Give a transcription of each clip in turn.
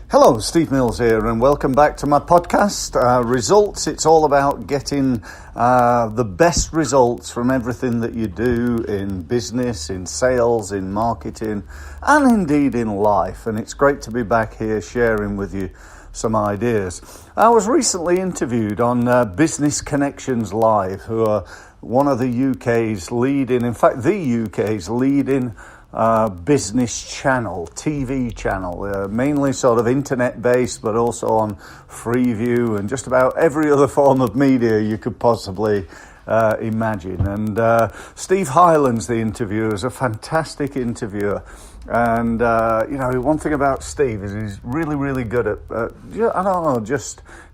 Hello, Steve Mills here, and welcome back to my podcast, Results. It's all about getting the best results from everything that you do in business, in sales, in marketing, and indeed in life. And it's great to be back here sharing with you some ideas. I was recently interviewed on Business Connections Live, who are one of the UK's leading, in fact, the UK's leading business channel, TV channel, mainly sort of internet-based, but also on Freeview and just about every other form of media you could possibly imagine. And Steve Hyland's the interviewer, is a fantastic interviewer. And, one thing about Steve is he's really, really good at, he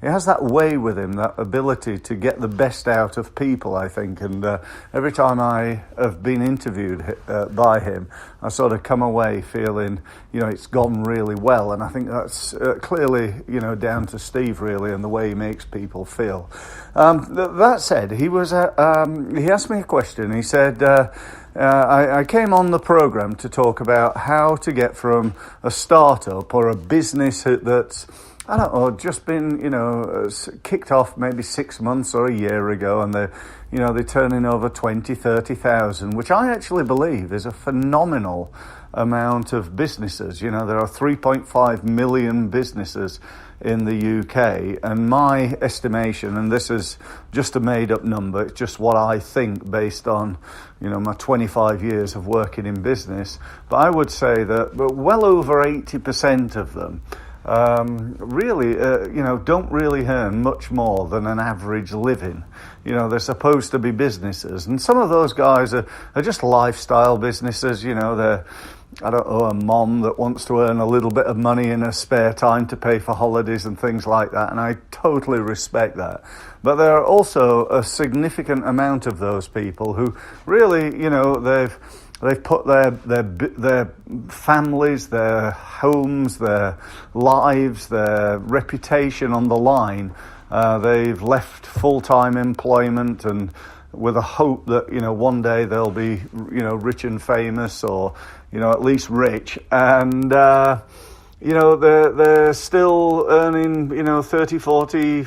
has that way with him, that ability to get the best out of people, I think. And every time I have been interviewed by him, I sort of come away feeling, it's gone really well. And I think that's clearly, down to Steve, really, and the way he makes people feel. That said, he asked me a question. He said, I came on the program to talk about how to get from a startup or a business that's, just been, kicked off maybe 6 months or a year ago, and they're turning over 20, 30,000, which I actually believe is a phenomenal amount of businesses. There are 3.5 million businesses in the UK, and my estimation, and this is just a made-up number, it's just what I think based on, my 25 years of working in business, but I would say that well over 80% of them really, don't really earn much more than an average living. They're supposed to be businesses, and some of those guys are just lifestyle businesses. They're, a mom that wants to earn a little bit of money in her spare time to pay for holidays and things like that, and I totally respect that. But there are also a significant amount of those people who really, they've put their families, their homes, their lives, their reputation on the line. They've left full-time employment and with a hope that, one day they'll be, rich and famous, or, at least rich. And, they're still earning, 30, 40,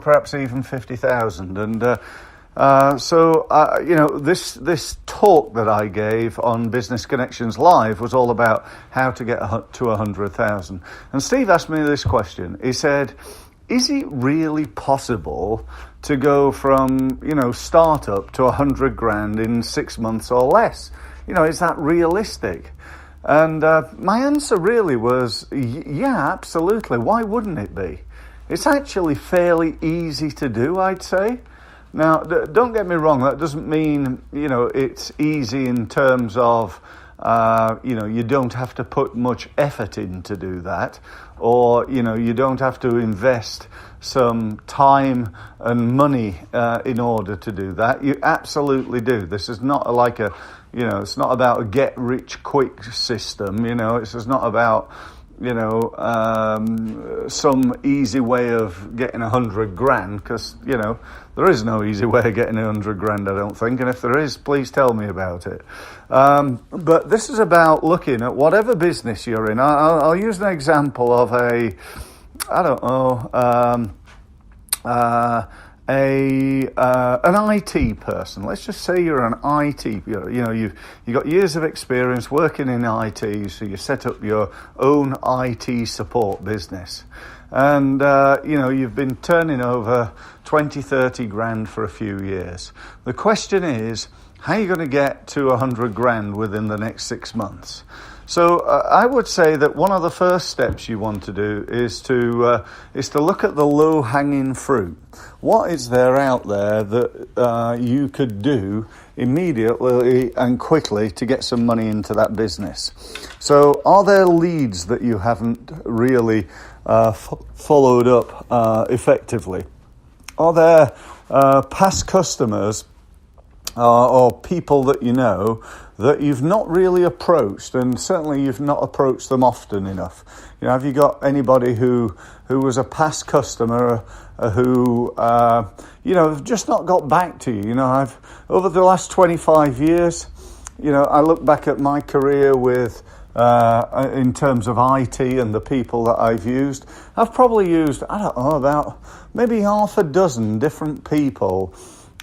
perhaps even 50,000. And, this talk that I gave on Business Connections Live was all about how to get to 100,000. And Steve asked me this question. He said, is it really possible to go from, startup to 100 grand in 6 months or less? Is that realistic? And my answer really was, yeah, absolutely. Why wouldn't it be? It's actually fairly easy to do, I'd say. Now, don't get me wrong, that doesn't mean, it's easy in terms of, you don't have to put much effort in to do that, or, you don't have to invest some time and money in order to do that. You absolutely do. This is not like it's not about a get-rich-quick system, it's just not about, some easy way of getting 100 grand, because, there is no easy way of getting 100 grand, I don't think, and if there is, please tell me about it. But this is about looking at whatever business you're in. I'll use an example of an IT person. Let's just say you're an IT, you've got years of experience working in IT, so you set up your own IT support business. And, you've been turning over 20, 30 grand for a few years. The question is, how are you going to get to 100 grand within the next 6 months? So I would say that one of the first steps you want to do is to look at the low-hanging fruit. What is there out there that you could do immediately and quickly to get some money into that business? So are there leads that you haven't really followed up effectively? Are there past customers or people that you know that you've not really approached, and certainly you've not approached them often enough? Have you got anybody who was a past customer who have just not got back to you? I've over the last 25 years, I look back at my career with in terms of IT and the people that I've used. I've probably used, I don't know, about maybe half a dozen different people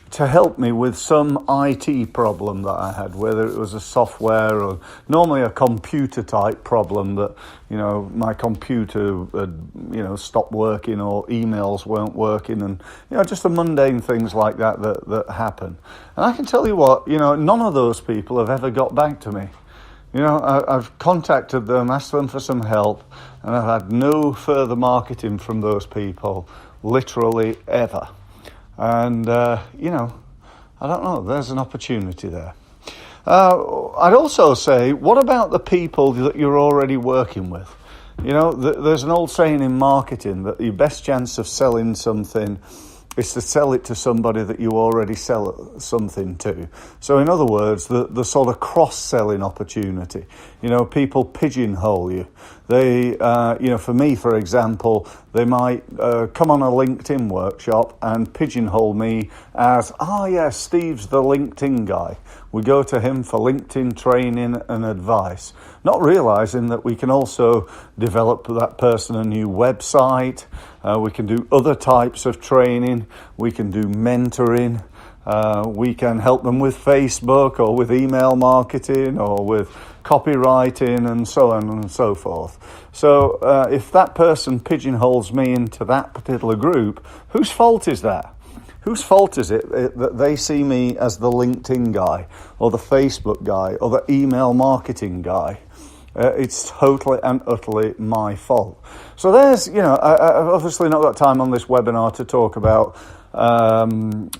to help me with some IT problem that I had, whether it was a software or normally a computer type problem that, my computer had, stopped working or emails weren't working and, just the mundane things like that happen. And I can tell you what, none of those people have ever got back to me. I've contacted them, asked them for some help, and I've had no further marketing from those people, literally ever. And, I don't know, there's an opportunity there. I'd also say, what about the people that you're already working with? There's an old saying in marketing that your best chance of selling something is to sell it to somebody that you already sell something to. So in other words, the sort of cross-selling opportunity. People pigeonhole you. They, for me, for example, they might come on a LinkedIn workshop and pigeonhole me as, Steve's the LinkedIn guy. We go to him for LinkedIn training and advice, not realizing that we can also develop that person a new website. We can do other types of training. We can do mentoring. We can help them with Facebook or with email marketing or with copywriting and so on and so forth. So if that person pigeonholes me into that particular group, whose fault is that? Whose fault is it that they see me as the LinkedIn guy or the Facebook guy or the email marketing guy? It's totally and utterly my fault. So there's, I've obviously not got time on this webinar to talk about, sorry,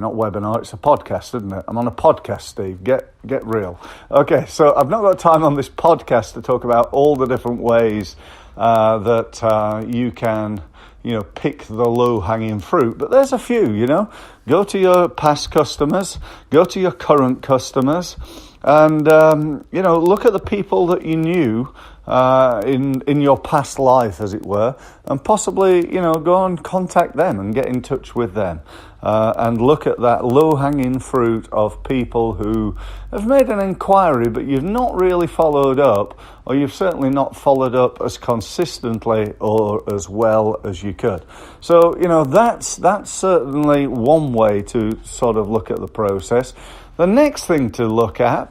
not webinar, it's a podcast, isn't it? I'm on a podcast, Steve, get real. Okay, so I've not got time on this podcast to talk about all the different ways that you can, pick the low-hanging fruit. But there's a few, Go to your past customers, go to your current customers, and, look at the people that you knew in your past life, as it were, and possibly, go and contact them and get in touch with them. And look at that low-hanging fruit of people who have made an inquiry, but you've not really followed up, or you've certainly not followed up as consistently or as well as you could. So, that's certainly one way to sort of look at the process. The next thing to look at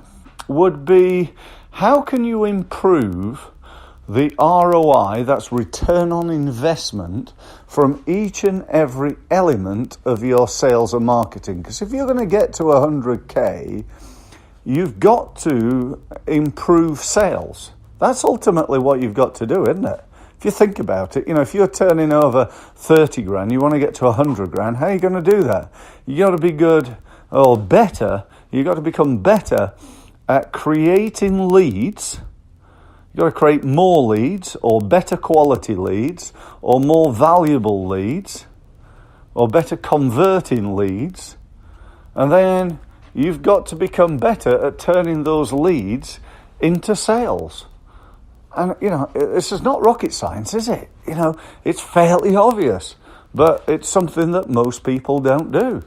would be, how can you improve the ROI, that's return on investment, from each and every element of your sales and marketing? Because if you're going to get to 100K, you've got to improve sales. That's ultimately what you've got to do, isn't it? If you think about it, if you're turning over 30 grand, you want to get to 100 grand, how are you going to do that? You got to be good or better. You got to become better at creating leads. You've got to create more leads or better quality leads or more valuable leads or better converting leads. And then you've got to become better at turning those leads into sales. And, this is not rocket science, is it? It's fairly obvious, but it's something that most people don't do.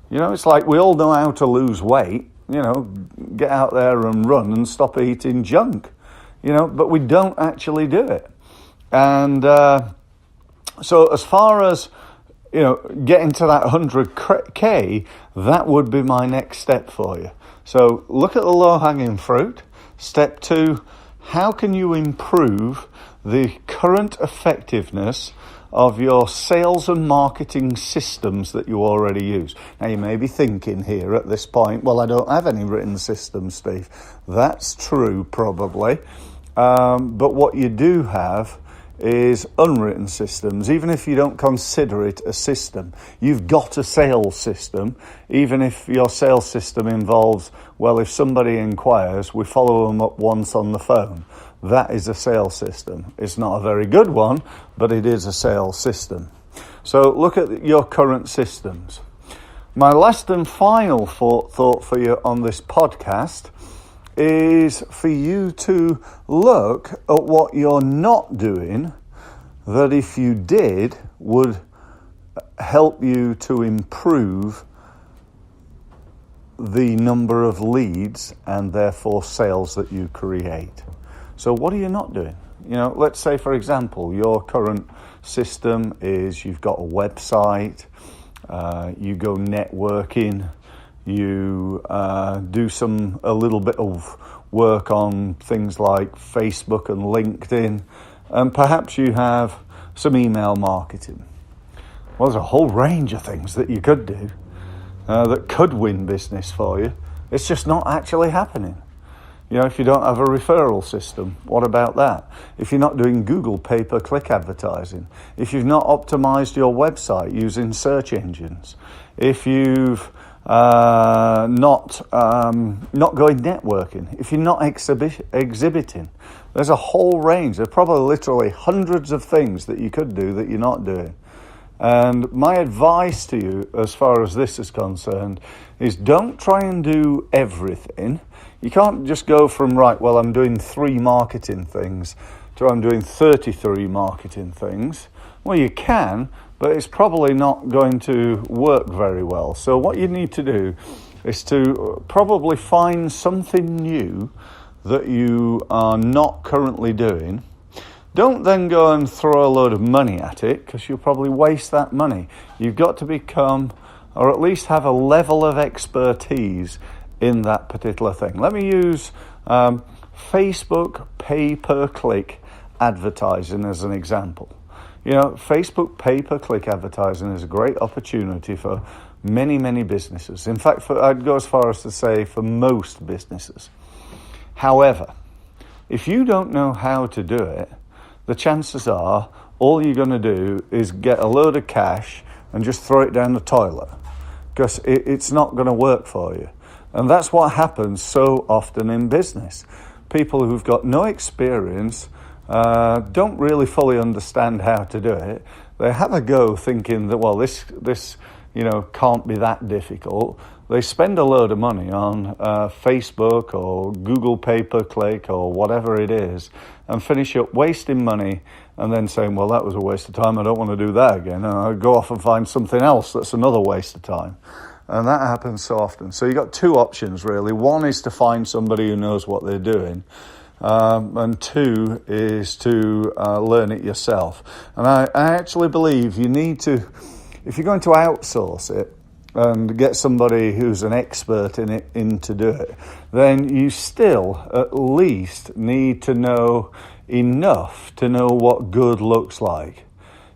It's like we all know how to lose weight, get out there and run and stop eating junk. But we don't actually do it. And so as far as, getting to that 100K, that would be my next step for you. So look at the low-hanging fruit. Step 2, how can you improve the current effectiveness of your sales and marketing systems that you already use? Now, you may be thinking here at this point, well, I don't have any written systems, Steve. That's true, probably. But what you do have is unwritten systems. Even if you don't consider it a system, you've got a sales system. Even if your sales system involves, well, if somebody inquires, we follow them up once on the phone. That is a sales system. It's not a very good one, but it is a sales system. So look at your current systems. My last and final thought for you on this podcast is for you to look at what you're not doing that, if you did, would help you to improve the number of leads and therefore sales that you create. So what are you not doing? Let's say, for example, your current system is you've got a website, you go networking, you do a little bit of work on things like Facebook and LinkedIn, and perhaps you have some email marketing. Well, there's a whole range of things that you could do that could win business for you. It's just not actually happening. If you don't have a referral system, what about that? If you're not doing Google pay-per-click advertising, if you've not optimized your website using search engines, if you've not going networking, if you're not exhibiting, there's a whole range. There's probably literally hundreds of things that you could do that you're not doing. And my advice to you, as far as this is concerned, is don't try and do everything. You can't just go from, I'm doing 3 marketing things to I'm doing 33 marketing things. Well, you can, but it's probably not going to work very well. So what you need to do is to probably find something new that you are not currently doing. Don't then go and throw a load of money at it, because you'll probably waste that money. You've got to become, or at least have a level of expertise in that particular thing. Let me use Facebook pay-per-click advertising as an example. Facebook pay-per-click advertising is a great opportunity for many, many businesses. In fact, I'd go as far as to say for most businesses. However, if you don't know how to do it, the chances are all you're going to do is get a load of cash and just throw it down the toilet, because it's not going to work for you. And that's what happens so often in business. People who've got no experience don't really fully understand how to do it. They have a go thinking that, this can't be that difficult. They spend a load of money on Facebook or Google pay-per-click or whatever it is, and finish up wasting money and then saying, that was a waste of time, I don't want to do that again. And I'll go off and find something else that's another waste of time. And that happens so often. So you've got 2 options, really. One is to find somebody who knows what they're doing. And 2 is to learn it yourself. And I actually believe you need to, if you're going to outsource it and get somebody who's an expert in to do it, then you still at least need to know enough to know what good looks like.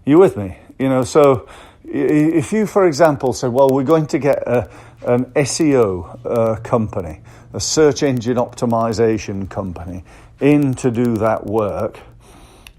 You with me? So if you, for example, say, we're going to get an SEO company, a search engine optimization company, in to do that work,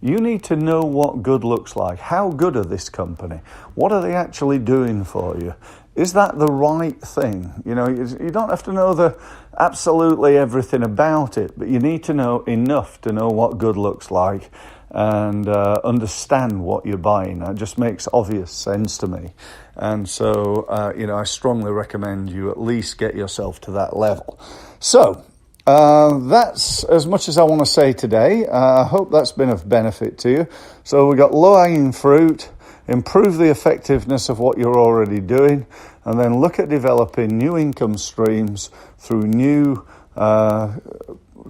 you need to know what good looks like. How good are this company? What are they actually doing for you? Is that the right thing? You don't have to know absolutely everything about it, but you need to know enough to know what good looks like and understand what you're buying. That just makes obvious sense to me. And so, I strongly recommend you at least get yourself to that level. So, that's as much as I want to say today. I hope that's been of benefit to you. So we got low-hanging fruit, improve the effectiveness of what you're already doing, and then look at developing new income streams through new,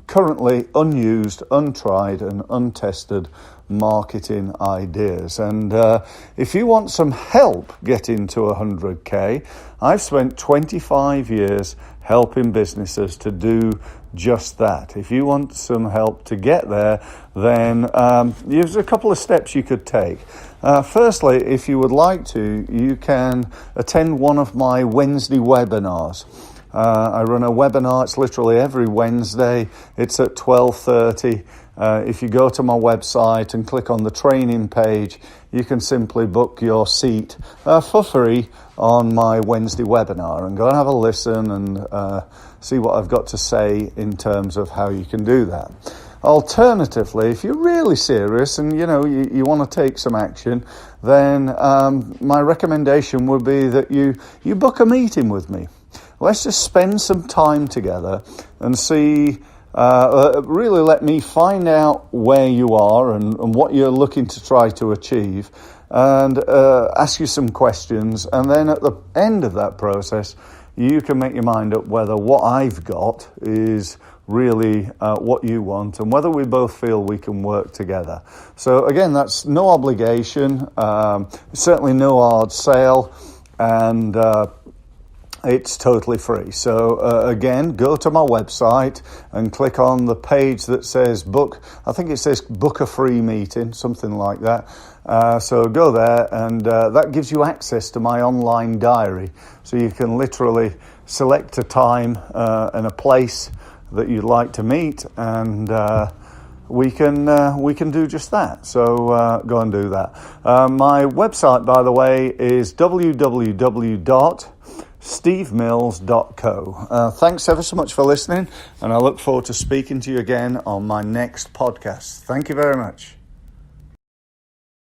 currently unused, untried and untested marketing ideas. And if you want some help getting to 100K, I've spent 25 years helping businesses to do just that. If you want some help to get there, then there's a couple of steps you could take. Firstly, if you would like to, you can attend one of my Wednesday webinars. I run a webinar. It's literally every Wednesday. It's at 12:30. If you go to my website and click on the training page, you can simply book your seat for free on my Wednesday webinar and go and have a listen and see what I've got to say in terms of how you can do that. Alternatively, if you're really serious and you want to take some action, then my recommendation would be that you book a meeting with me. Let's just spend some time together and see, really let me find out where you are and what you're looking to try to achieve, and ask you some questions. And then at the end of that process, you can make your mind up whether what I've got is really what you want, and whether we both feel we can work together. So again, that's no obligation, certainly no hard sale, and it's totally free. So again, go to my website and click on the page that says book. I think it says book a free meeting, something like that. So go there, and that gives you access to my online diary. So you can literally select a time and a place that you'd like to meet, and we can do just that. So go and do that. My website, by the way, is www.stevemills.co. Thanks ever so much for listening, and I look forward to speaking to you again on my next podcast. Thank you very much.